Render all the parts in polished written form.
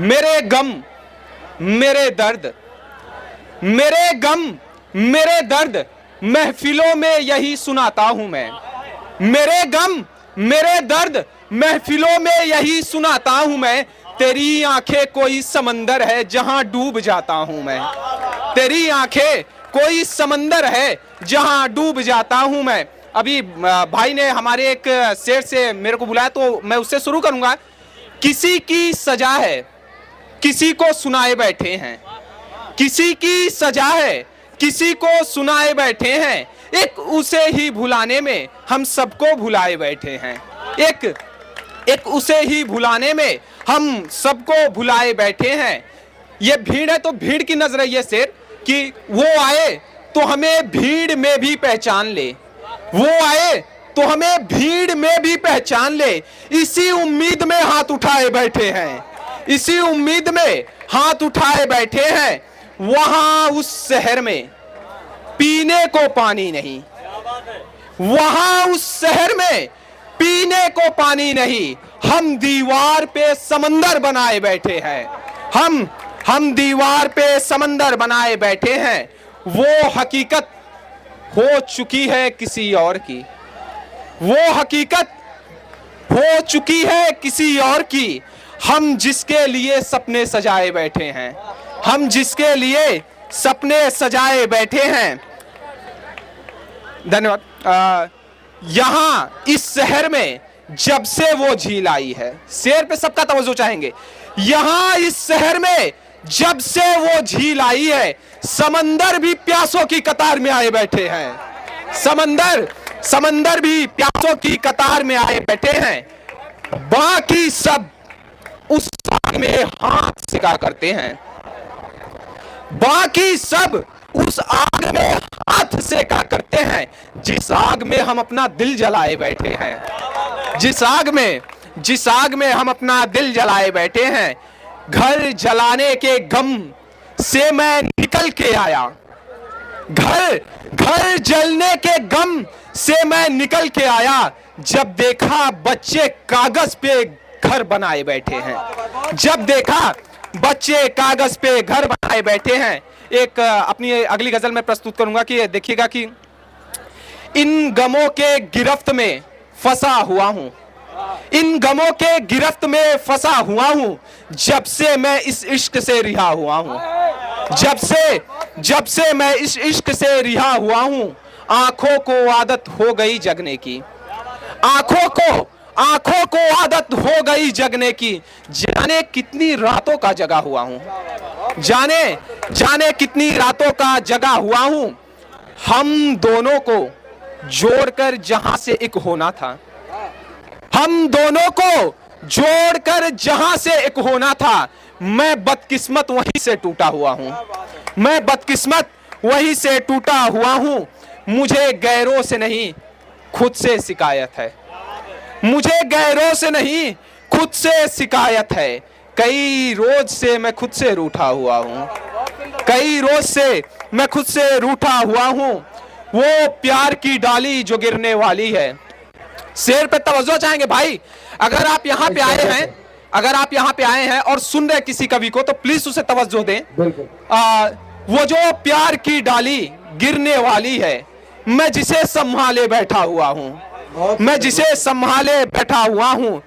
मेरे गम मेरे दर्द, मेरे गम मेरे दर्द महफिलों में यही सुनाता हूं मैं। मेरे गम मेरे दर्द महफिलों में यही सुनाता हूं मैं। तेरी आंखें कोई समंदर है जहां डूब जाता हूं मैं। तेरी आंखें कोई समंदर है जहां डूब जाता हूं मैं। अभी भाई ने हमारे एक शेर से मेरे को बुलाया तो मैं उससे शुरू करूंगा। किसी की सजा है किसी को सुनाए बैठे हैं, किसी की सजा है किसी को सुनाए बैठे हैं। एक उसे ही भुलाने में हम सबको भुलाए बैठे हैं। एक उसे ही भुलाने में हम सबको भुलाए बैठे हैं। ये भीड़ है तो भीड़ की नजर है ये शेर कि वो आए तो हमें भीड़ में भी पहचान ले, वो आए तो हमें भीड़ में भी पहचान ले। इसी उम्मीद में हाथ उठाए बैठे हैं, इसी उम्मीद में हाथ उठाए बैठे हैं। वहां उस शहर में पीने को पानी नहीं, वहां उस शहर में पीने को पानी नहीं। हम दीवार पे समंदर बनाए बैठे हैं, हम दीवार पे समंदर बनाए बैठे हैं। वो हकीकत हो चुकी है किसी और की, वो हकीकत हो चुकी है किसी और की। हम जिसके लिए सपने सजाए बैठे हैं, हम जिसके लिए सपने सजाए बैठे हैं। धन्यवाद। यहां इस शहर में जब से वो झील आई है, शेर पे सबका तवज्जो चाहेंगे। यहां इस शहर में जब से वो झील आई है, समंदर भी प्यासों की कतार में आए बैठे हैं। समंदर भी प्यासों की कतार में आए बैठे हैं। बाकी सब उस आग में हाथ सिका करते हैं, बाकी सब उस आग में हाथ सेका करते हैं। जिस आग में हम अपना दिल जलाए बैठे हैं, जिस आग में हम अपना दिल जलाए बैठे हैं। घर जलाने के गम से मैं निकल के आया, घर जलने के गम से मैं निकल के आया। जब देखा बच्चे कागज पे घर बनाए बैठे हैं, जब देखा बच्चे कागज पे घर बनाए बैठे हैं। एक अपनी अगली गजल में प्रस्तुत करूंगा कि देखिएगा कि इन गमों के गिरफ्त में फंसा हुआ हूं, इन गमों के गिरफ्त में फंसा हुआ हूं। जब से मैं इस इश्क से रिहा हुआ हूं, जब से मैं इस इश्क से रिहा हुआ हूं। आंखों को आदत हो गई जगने की, आंखों को आदत हो गई जगने की। जाने कितनी रातों का जगा हुआ हूं, जाने कितनी रातों का जगा हुआ हूं। हम दोनों को जोड़कर जहां से एक होना था, हम दोनों को जोड़कर जहां से एक होना था। मैं बदकिस्मत वहीं से टूटा हुआ हूं, मैं बदकिस्मत वहीं से टूटा हुआ हूं। मुझे गैरों से नहीं खुद से शिकायत है, मुझे गैरों से नहीं खुद से शिकायत है। कई रोज से मैं खुद से रूठा हुआ हूं, कई रोज से मैं खुद से रूठा हुआ हूं। वो प्यार की डाली जो गिरने वाली है। शेर पे तवज्जो चाहेंगे भाई। अगर आप यहाँ पे आए हैं, अगर आप यहाँ पे आए हैं और सुन रहे किसी कवि को तो प्लीज उसे तवज्जो दें। वो जो प्यार की डाली गिरने वाली है, मैं जिसे संभाले बैठा हुआ हूं, मैं जिसे संभाले बैठा हुआ हूं।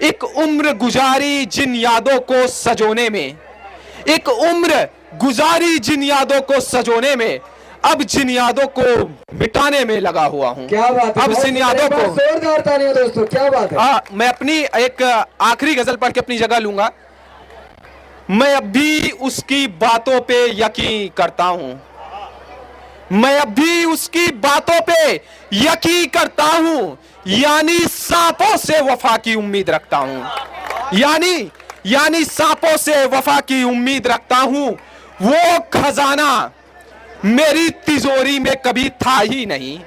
एक उम्र गुजारी जिन यादों को सजोने में, एक उम्र गुजारी जिन यादों को सजोने में, अब जिन यादों को मिटाने में लगा हुआ हूं। क्या बात है, अब जिन यादों को जोरदार तालियां दोस्तों, क्या बात है। मैं अपनी एक आखिरी गजल पढ़ के अपनी जगह लूंगा। मैं अब भी उसकी बातों पे यकीन करता हूं, मैं अब भी उसकी बातों पे यकीन करता हूं। यानी सांपों से वफा की उम्मीद रखता हूं, यानी सांपों से वफा की उम्मीद रखता हूं। वो खजाना मेरी तिजोरी में कभी था ही नहीं,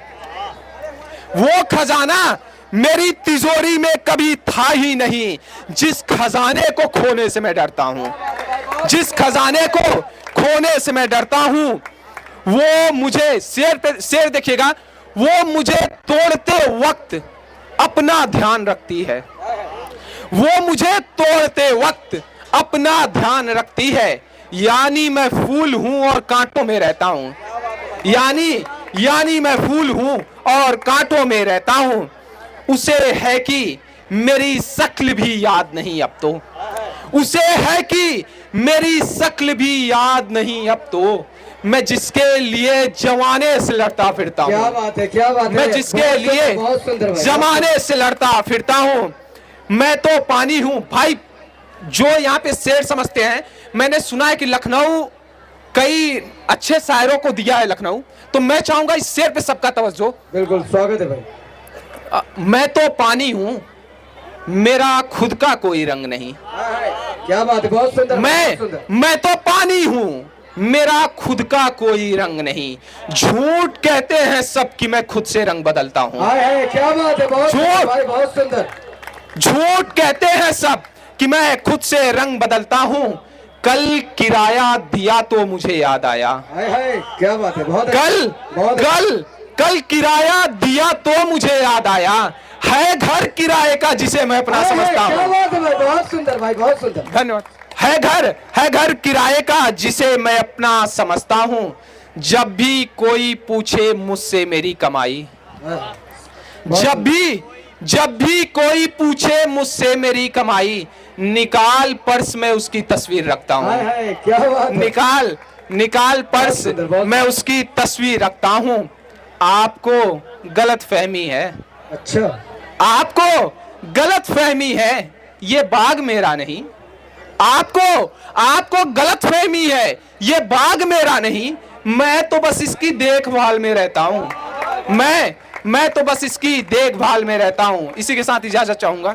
वो खजाना मेरी तिजोरी में कभी था ही नहीं। जिस खजाने को खोने से मैं डरता हूं, जिस खजाने को खोने से मैं डरता हूं, वो मुझे शेर देखिएगा, वो मुझे तोड़ते वक्त अपना ध्यान रखती है, वो मुझे तोड़ते वक्त अपना ध्यान रखती है। यानी मैं फूल हूं और कांटों में रहता हूं। यानी मैं फूल हूं और कांटों में रहता हूं। उसे है कि मेरी शक्ल भी याद नहीं अब तो। उसे है कि मेरी शक्ल भी याद नहीं अब तो। मैं जिसके लिए जमाने से लड़ता फिरता क्या हूँ। बात है, क्या बात है। मैं जिसके बहुत सुंदर, लिए बहुत सुंदर भाई। जमाने से लड़ता फिरता हूँ। मैं तो पानी हूं भाई। जो यहाँ पे शेर समझते हैं, मैंने सुना है कि लखनऊ कई अच्छे शायरों को दिया है लखनऊ, तो मैं चाहूंगा इस शेर पे सबका तवज्जो। बिल्कुल स्वागत है भाई। मैं तो पानी हूं, मेरा खुद का कोई रंग नहीं। क्या बात है, बहुत सुंदर, बहुत सुंदर। मैं तो पानी हूं, मेरा खुद का कोई रंग नहीं। झूठ कहते हैं सब कि मैं खुद से रंग बदलता हूं। हाय हाय, क्या बात है, बहुत सुंदर भाई, बहुत सुंदर। झूठ कहते हैं सब कि मैं खुद से रंग बदलता हूं। कल किराया दिया तो मुझे याद आया। हाय हाय, क्या बात है, बहुत कल बहुत कल किराया दिया तो मुझे याद आया। है घर किराए का जिसे मैं अपना समझता क्या हूं। बात है भाई, बहुत सुंदर भाई, बहुत सुंदर। धन्यवाद। है घर किराए का जिसे मैं अपना समझता हूं। जब भी कोई पूछे मुझसे मेरी कमाई, जब भी कोई पूछे मुझसे मेरी कमाई, निकाल पर्स में उसकी तस्वीर रखता हाय हूं। हाय, क्या बात है। निकाल पर्स सुंदर, बहुत मैं उसकी तस्वीर रखता हूं। आपको गलत फहमी है, अच्छा, आपको गलत फहमी है, ये बाग मेरा नहीं। आपको गलत फहमी है, ये बाग मेरा नहीं। मैं तो बस इसकी देखभाल में रहता हूं। मैं तो बस इसकी देखभाल में रहता हूं। इसी के साथ इजाजत चाहूंगा।